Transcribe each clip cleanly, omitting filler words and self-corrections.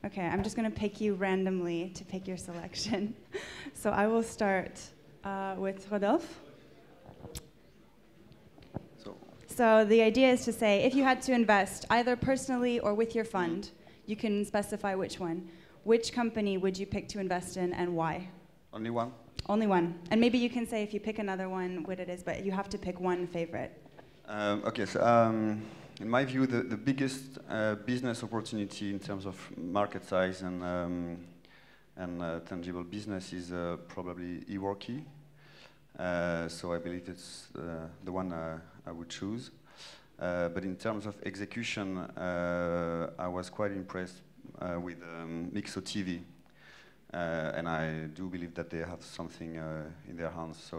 Okay, I'm just going to pick you randomly to pick your selection. So I will start with Rodolphe. So the idea is to say, if you had to invest either personally or with your fund, you can specify which one. Which company would you pick to invest in and why? Only one? Only one. And maybe you can say if you pick another one, what it is, but you have to pick one favorite. Okay, so in my view, the biggest business opportunity in terms of market size and tangible business is probably eWorky. So I believe it's the one I would choose. But in terms of execution, I was quite impressed with Mixo TV. And I do believe that they have something in their hands.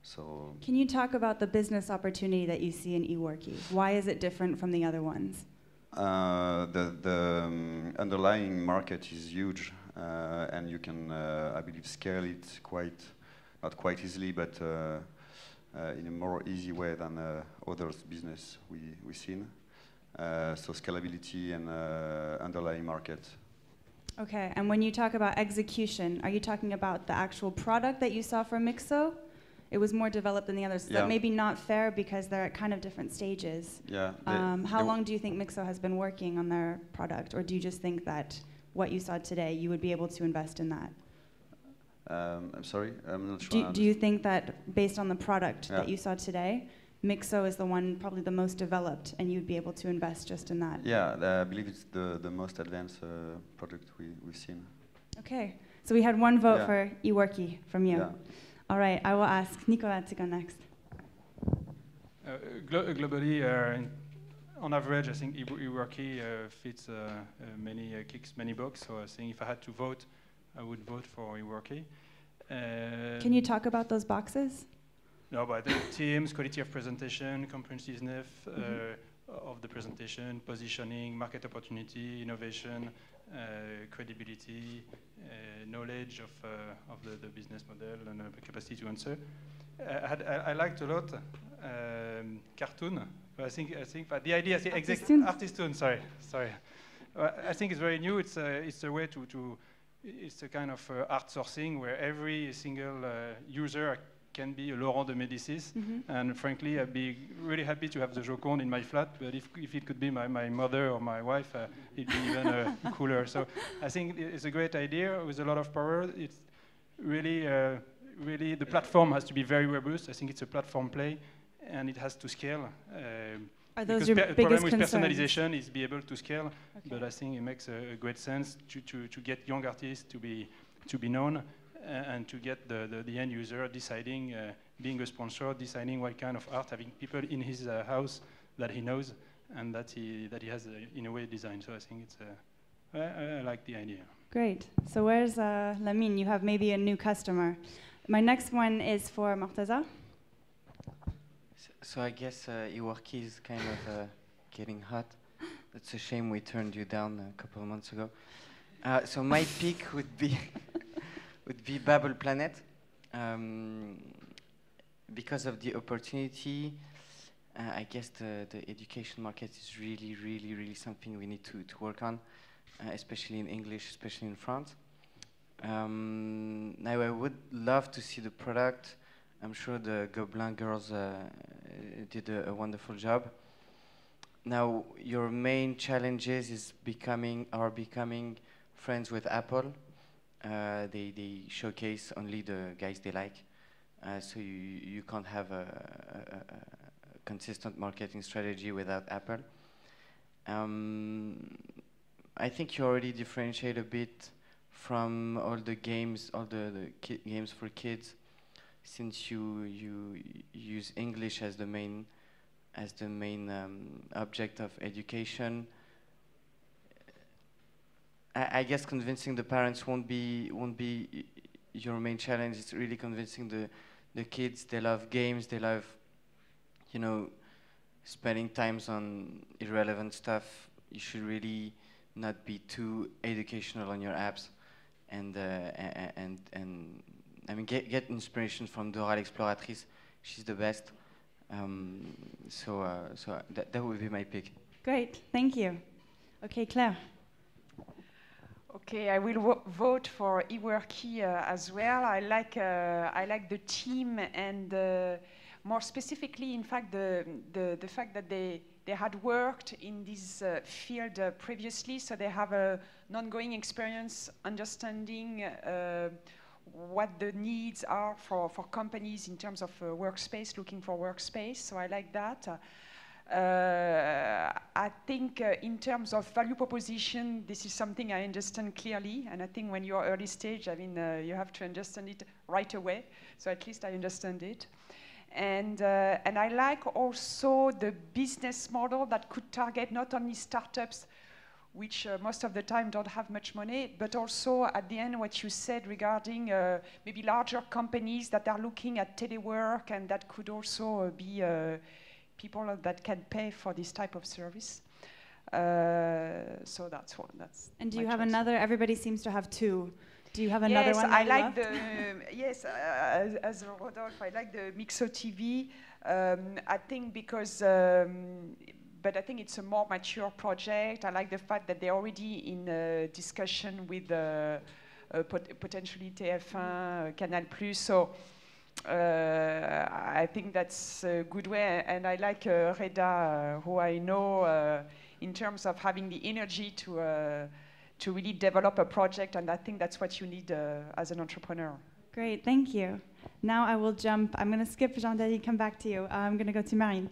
So can you talk about the business opportunity that you see in eWorky? Why is it different from the other ones? The underlying market is huge, and you can, I believe, scale it not quite easily, but in a more easy way than other business we've seen. So scalability and underlying market. Okay, and when you talk about execution, are you talking about the actual product that you saw from Mixo? It was more developed than the others. So that may be not fair because they're at kind of different stages. Yeah. How long do you think Mixo has been working on their product? Or do you just think that what you saw today, you would be able to invest in that? I'm sorry, I'm not sure. Do you think that based on the product that you saw today, Mixo is the one probably the most developed and you'd be able to invest just in that? Yeah, I believe it's the most advanced product we've seen. Okay, so we had one vote for eWorky from you. Yeah. All right, I will ask Nicolas to go next. Globally, on average, I think eWorky fits kicks many boxes. So I think if I had to vote, I would vote for eWorky. Can you talk about those boxes? No, but the teams, quality of presentation, comprehensiveness of the presentation, positioning, market opportunity, innovation, credibility, knowledge of the business model, and the capacity to answer. I liked a lot cartoon. But I think but the idea, Artistoon. Sorry. I think it's very new. It's a way to it's a kind of art sourcing where every single user can be a Laurent de Médicis. And frankly, I'd be really happy to have the Joconde in my flat, but if it could be my mother or my wife, it'd be even cooler. So I think it's a great idea with a lot of power. It's really the platform has to be very robust. I think it's a platform play, and it has to scale. Are those your biggest problem with concerns? Personalization is be able to scale, but I think it makes a great sense to get young artists to be known. And to get the end user deciding, being a sponsor, deciding what kind of art, having people in his house that he knows and that he has in a way designed. So I think it's I like the idea. Great. So where's Lamine? You have maybe a new customer. My next one is for Mortaza. So I guess eWorky is kind of getting hot. It's a shame we turned you down a couple of months ago. So my pick would be Babel Planet, because of the opportunity. I guess the education market is really something we need to work on, especially in English, especially in France. Now I would love to see the product. I'm sure the Gobelin girls did a wonderful job. Now your main challenges are becoming friends with Apple. They showcase only the guys they like, so you can't have a consistent marketing strategy without Apple. I think you already differentiate a bit from all the games, all the games for kids, since you use English as the main object of education. I guess convincing the parents won't be your main challenge. It's really convincing the kids. They love games. They love, spending times on irrelevant stuff. You should really not be too educational on your apps, and I mean get inspiration from Dora l'Exploratrice. She's the best. So that would be my pick. Great, thank you. Okay, Claire. Okay, I will vote for eWorky as well. I like the team and more specifically, in fact, the fact that they had worked in this field previously, so they have an ongoing experience understanding what the needs are for companies in terms of workspace, looking for workspace. So I like that. I think in terms of value proposition, this is something I understand clearly, and I think when you're early stage, I mean, you have to understand it right away, so at least I understand it. And I like also the business model that could target not only startups, which most of the time don't have much money, but also at the end what you said regarding maybe larger companies that are looking at telework and that could also be people that can pay for this type of service. So that's one. That's. And do you have another? Everybody seems to have two. Do you have another one? Yes, I like the. Yes, as Rodolphe, I like the Mixo TV. I think because, but I think it's a more mature project. I like the fact that they're already in discussion with potentially TF1, Canal+. So. I think that's a good way, and I like Reda, who I know in terms of having the energy to really develop a project, and I think that's what you need as an entrepreneur. Great, thank you. Now I will jump. I'm going to skip Jean-David, come back to you. I'm going to go to Marine.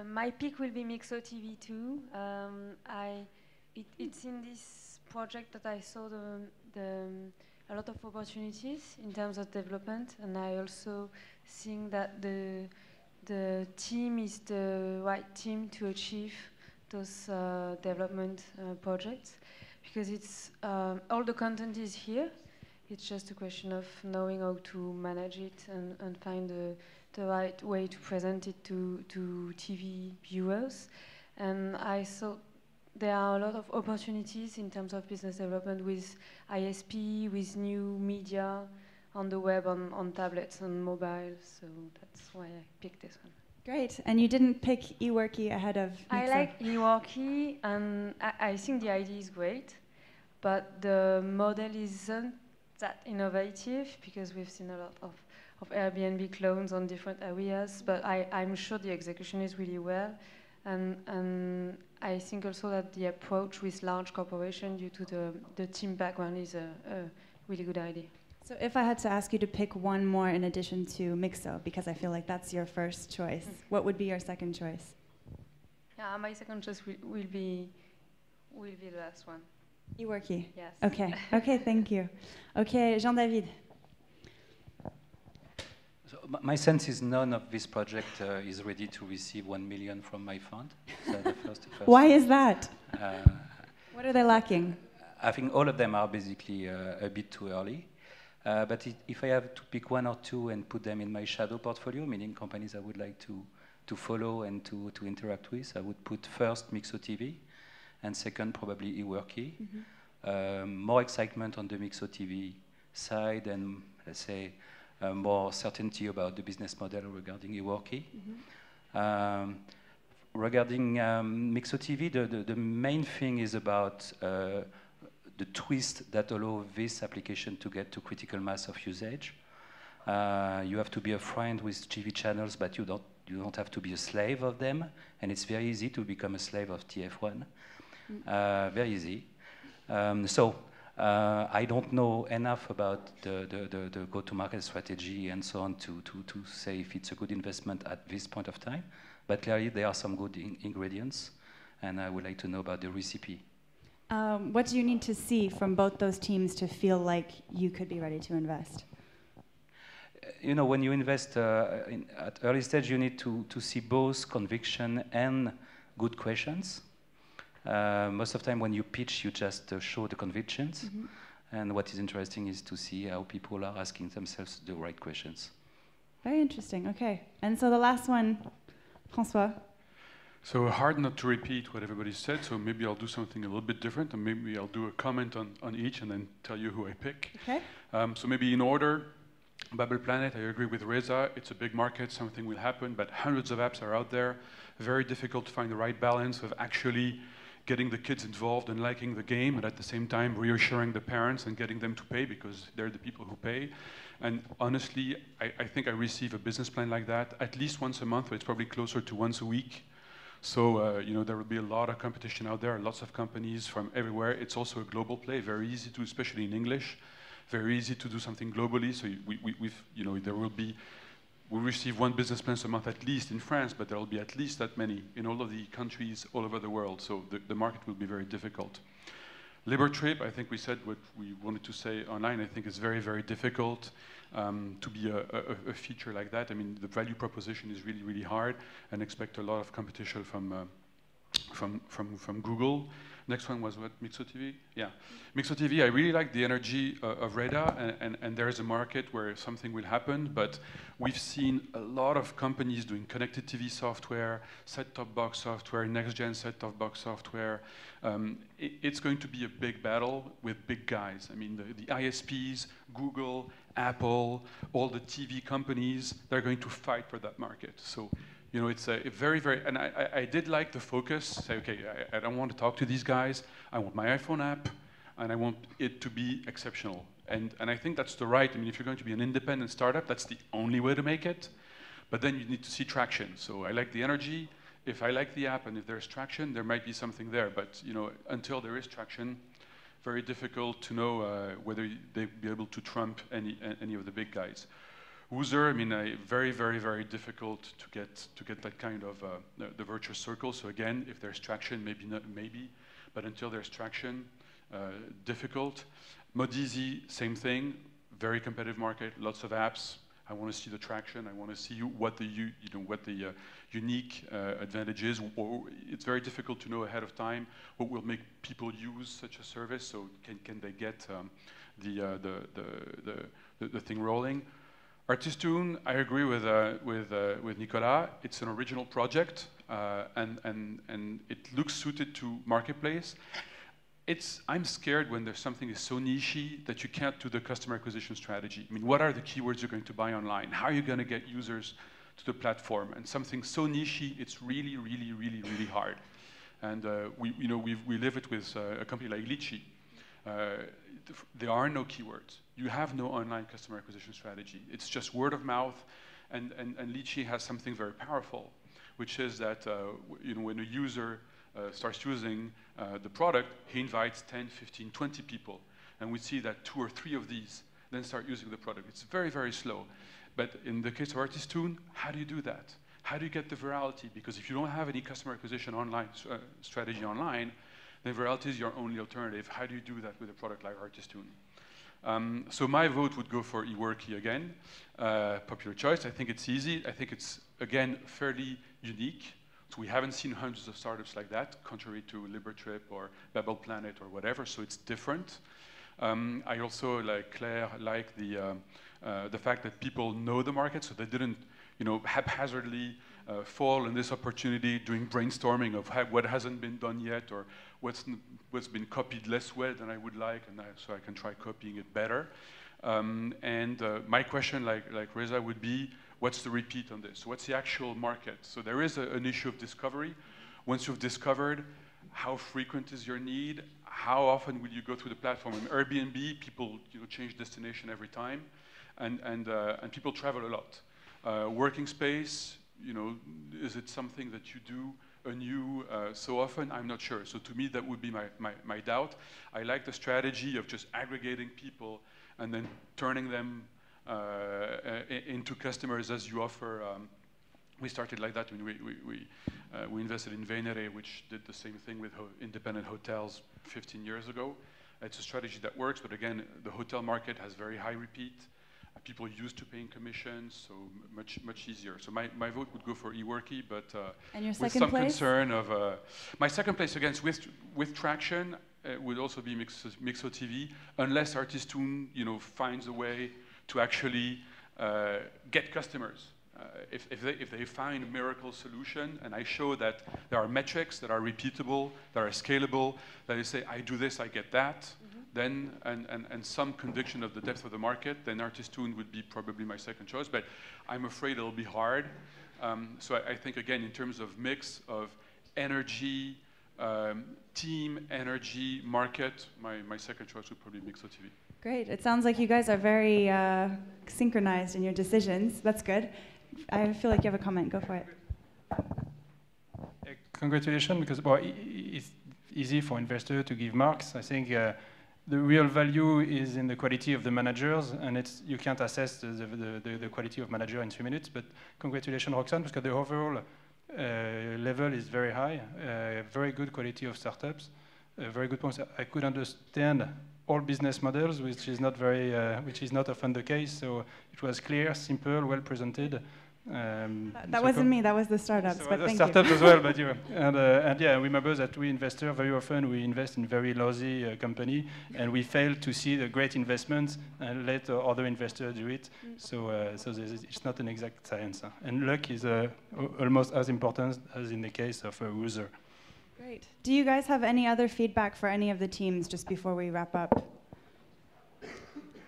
My pick will be Mixo TV too. It's in this project that I saw a lot of opportunities in terms of development, and I also think that the team is the right team to achieve those development projects, because it's all the content is here. It's just a question of knowing how to manage it and find the right way to present it to TV viewers. And I thought there are a lot of opportunities in terms of business development with ISP, with new media on the web, on tablets and mobile. So that's why I picked this one. Great. And you didn't pick eWorky ahead of Mixo? I like eWorky, and I think the idea is great, but the model isn't that innovative, because we've seen a lot of Airbnb clones on different areas, but I'm sure the execution is really well. And I think also that the approach with large corporations, due to the team background, is a really good idea. So if I had to ask you to pick one more in addition to Mixo, because I feel like that's your first choice, what would be your second choice? Yeah, my second choice will be the last one. eWorky? Yes. Okay, okay, thank you. Okay, Jean-David. So my sense is none of this project is ready to receive 1 million from my fund. So the first Why is that? What are they lacking? I think all of them are basically a bit too early. But if I have to pick one or two and put them in my shadow portfolio, meaning companies I would like to follow and to interact with, I would put first Mixo TV, and second probably eWorky. Mm-hmm. More excitement on the Mixo TV side, and let's say more certainty about the business model regarding eWorky. Mm-hmm. Regarding Mixo TV, the main thing is about the twist that allows this application to get to critical mass of usage. You have to be a friend with TV channels, but you don't have to be a slave of them, and it's very easy to become a slave of TF1. Very easy. So I don't know enough about the go-to-market strategy and so on to say if it's a good investment at this point of time, but clearly there are some good ingredients, and I would like to know about the recipe. What do you need to see from both those teams to feel like you could be ready to invest? You know, when you invest at early stage, you need to see both conviction and good questions. Most of the time when you pitch, you just show the convictions. Mm-hmm. And what is interesting is to see how people are asking themselves the right questions. Very interesting, okay. And so the last one, François. So hard not to repeat what everybody said, so maybe I'll do something a little bit different, and maybe I'll do a comment on each and then tell you who I pick. Okay. So maybe in order, Bubble Planet, I agree with Reza, it's a big market, something will happen, but hundreds of apps are out there. Very difficult to find the right balance of actually getting the kids involved and liking the game, and at the same time reassuring the parents and getting them to pay because they're the people who pay. And honestly, I think I receive a business plan like that at least once a month, but it's probably closer to once a week. So, you know, there will be a lot of competition out there, lots of companies from everywhere. It's also a global play, very easy to, especially in English, very easy to do something globally. So you know, there will be, we receive one business plan a month at least in France, but there will be at least that many in all of the countries all over the world. So the market will be very difficult. Libertrip, I think we said what we wanted to say online. I think it's very, very difficult to be a feature like that. I mean, the value proposition is really, really hard, and expect a lot of competition from Google. Next one was what, Mixo.tv? Yeah, Mixo.tv, I really like the energy of Reda, and there is a market where something will happen, but we've seen a lot of companies doing connected TV software, set-top box software, next-gen set-top box software. It's going to be a big battle with big guys. I mean, the ISPs, Google, Apple, all the TV companies, they're going to fight for that market. So, you know, it's a very, very, and I did like the focus, say, okay, I don't want to talk to these guys, I want my iPhone app, and I want it to be exceptional. And I think that's the right, I mean, if you're going to be an independent startup, that's the only way to make it, but then you need to see traction. So I like the energy, if I like the app and if there's traction, there might be something there, but, you know, until there is traction, very difficult to know whether they'll be able to trump any of the big guys. Woozer, I mean, very, very, very difficult to get that kind of the virtuous circle. So again, if there's traction, maybe not, maybe, but until there's traction, difficult. Modizi, same thing, very competitive market, lots of apps. I want to see the traction. I want to see what the unique advantage is. Or it's very difficult to know ahead of time what will make people use such a service. So can they get the thing rolling? Artistoon, I agree with Nicolas. It's an original project, and it looks suited to marketplace. I'm scared when there's something is so niche that you can't do the customer acquisition strategy. I mean, what are the keywords you're going to buy online? How are you going to get users to the platform? And something so niche, it's really, really, really, really hard. And we live it with a company like Litchi. There are no keywords. You have no online customer acquisition strategy. It's just word of mouth, and Litchi has something very powerful, which is that when a user starts using the product, he invites 10, 15, 20 people, and we see that 2 or 3 of these then start using the product. It's very, very slow. But in the case of Artistoon, how do you do that? How do you get the virality? Because if you don't have any customer acquisition online strategy online, then virality is your only alternative. How do you do that with a product like Artistoon? So my vote would go for eWorky again. Popular choice. I think it's easy. I think it's, again, fairly unique. So we haven't seen hundreds of startups like that, contrary to Libertrip or Babel Planet or whatever, so it's different. I also, like Claire, like the fact that people know the market, so they didn't haphazardly fall in this opportunity doing brainstorming of what hasn't been done yet or what's been copied less well than I would like, and so I can try copying it better. My question, like Reza, would be, what's the repeat on this? So what's the actual market? So there is an issue of discovery. Once you've discovered, how frequent is your need? How often will you go through the platform? In Airbnb, people change destination every time, and people travel a lot. Working space, is it something that you do anew so often? I'm not sure. So to me, that would be my doubt. I like the strategy of just aggregating people and then turning them into customers as you offer. We started like that when we invested in Venere, which did the same thing with independent hotels 15 years ago. It's a strategy that works, but again, the hotel market has very high repeat. People used to paying commissions, so much easier. So my vote would go for eWorky, but and your with second some place? concern of my second place against with traction would also be Mixo.tv, unless Artistoon finds a way to actually get customers. If they find a miracle solution, and I show that there are metrics that are repeatable, that are scalable, that they say, I do this, I get that, then, and some conviction of the depth of the market, then Artistoon would be probably my second choice, but I'm afraid it'll be hard. So I think, again, in terms of mix of energy, team, energy, market, my second choice would probably be Mixo TV. Great. It sounds like you guys are very synchronized in your decisions. That's good. I feel like you have a comment. Go for it. Congratulations, because it's easy for investors to give marks. I think the real value is in the quality of the managers, and you can't assess the quality of manager in 3 minutes. But congratulations, Roxane, because the overall level is very high. Very good quality of startups. Very good points. I could understand all business models, which is not often the case. So it was clear, simple, well presented. That wasn't me. That was the startups. So but the thank startups you. as well, but you. And yeah, remember that we investors very often we invest in very lousy company, and we fail to see the great investments and let other investors do it. So it's not an exact science, and luck is almost as important as in the case of a user. Great. Do you guys have any other feedback for any of the teams just before we wrap up?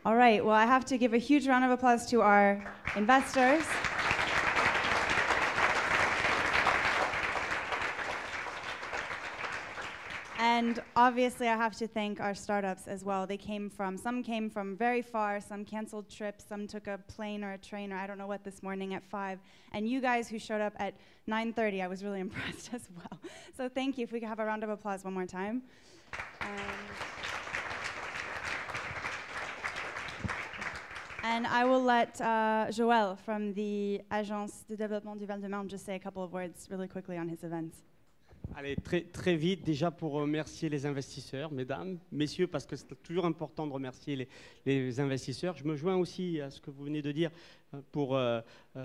All right. Well, I have to give a huge round of applause to our investors. And obviously, I have to thank our startups as well. Some came from very far, some canceled trips, some took a plane or a train, or I don't know what, this morning at 5. And you guys who showed up at 9:30, I was really impressed as well. So thank you. If we could have a round of applause one more time. And I will let Joël from the Agence de Développement du Val-de-Marne just say a couple of words really quickly on his events. Allez, très vite, déjà pour remercier les investisseurs, mesdames, messieurs, parce que c'est toujours important de remercier les investisseurs. Je me joins aussi à ce que vous venez de dire pour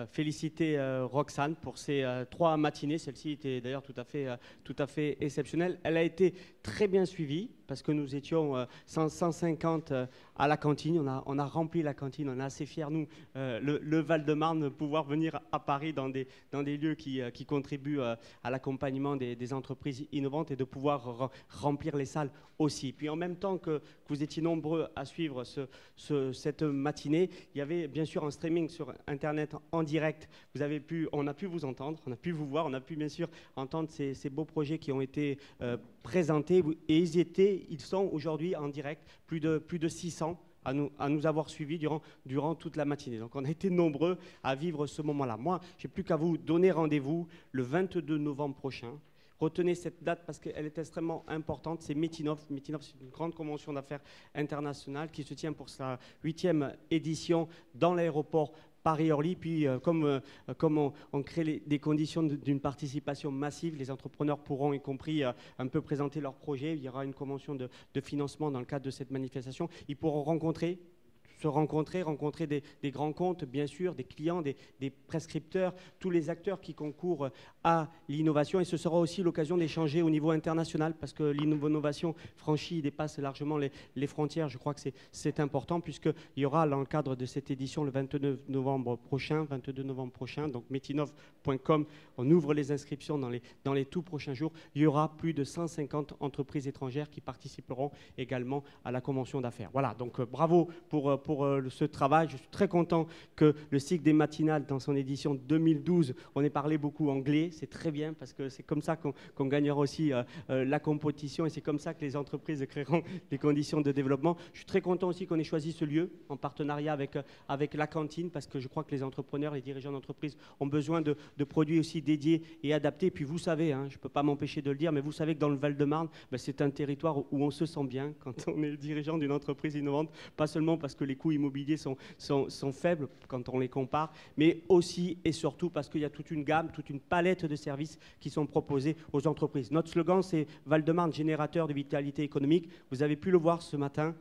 féliciter Roxane pour ces 3 matinées. Celle-ci était d'ailleurs tout à fait exceptionnelle. Elle a été très bien suivie parce que nous étions 150 à la cantine. On a rempli la cantine. On est assez fiers, nous, le Val-de-Marne, de pouvoir venir à Paris dans des lieux qui contribuent à l'accompagnement des entreprises innovantes et de pouvoir remplir les salles aussi. Puis en même temps que vous étiez nombreux à suivre cette matinée, il y avait bien sûr un streaming sur Internet en direct. On a pu vous entendre, on a pu vous voir, on a pu bien sûr entendre ces beaux projets qui ont été présentés. Et ils sont aujourd'hui en direct, plus de 600 à nous avoir suivis durant toute la matinée. Donc on a été nombreux à vivre ce moment-là. Moi, je n'ai plus qu'à vous donner rendez-vous le 22 novembre prochain. Retenez cette date parce qu'elle est extrêmement importante. C'est Metinov. Metinov, c'est une grande convention d'affaires internationale qui se tient pour sa 8e édition dans l'aéroport Paris-Orly. Puis, comme on crée des conditions d'une participation massive, les entrepreneurs pourront, y compris, un peu présenter leurs projets. Il y aura une convention de financement dans le cadre de cette manifestation. Ils pourront se rencontrer des grands comptes, bien sûr, des clients, des prescripteurs, tous les acteurs qui concourent à l'innovation. Et ce sera aussi l'occasion d'échanger au niveau international parce que l'innovation franchit et dépasse largement les frontières. Je crois que c'est important puisqu'il y aura, dans le cadre de cette édition, le 22 novembre prochain, donc metinov.com, on ouvre les inscriptions dans les tout prochains jours. Il y aura plus de 150 entreprises étrangères qui participeront également à la convention d'affaires. Voilà, donc bravo pour ce travail. Je suis très content que le cycle des matinales, dans son édition 2012, on ait parlé beaucoup anglais. C'est très bien parce que c'est comme ça qu'on gagnera aussi la compétition et c'est comme ça que les entreprises créeront les conditions de développement. Je suis très content aussi qu'on ait choisi ce lieu en partenariat avec la cantine parce que je crois que les entrepreneurs, les dirigeants d'entreprise ont besoin de produits aussi dédiés et adaptés. Et puis vous savez, je ne peux pas m'empêcher de le dire, mais vous savez que dans le Val-de-Marne, c'est un territoire où on se sent bien quand on est dirigeant d'une entreprise innovante, pas seulement parce que les coûts immobiliers sont faibles quand on les compare, mais aussi et surtout parce qu'il y a toute une gamme, toute une palette de services qui sont proposés aux entreprises. Notre slogan, c'est Val-de-Marne, générateur de vitalité économique. Vous avez pu le voir ce matin.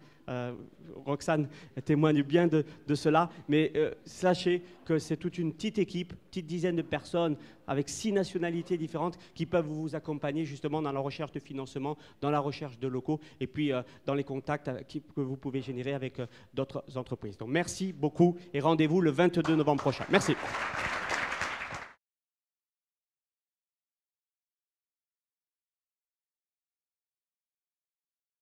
Roxane témoigne bien de cela, mais sachez que c'est toute une petite équipe, petite dizaine de personnes avec 6 nationalités différentes qui peuvent vous accompagner justement dans la recherche de financement, dans la recherche de locaux et puis dans les contacts que vous pouvez générer avec d'autres entreprises. Donc merci beaucoup et rendez-vous le 22 novembre prochain. Merci.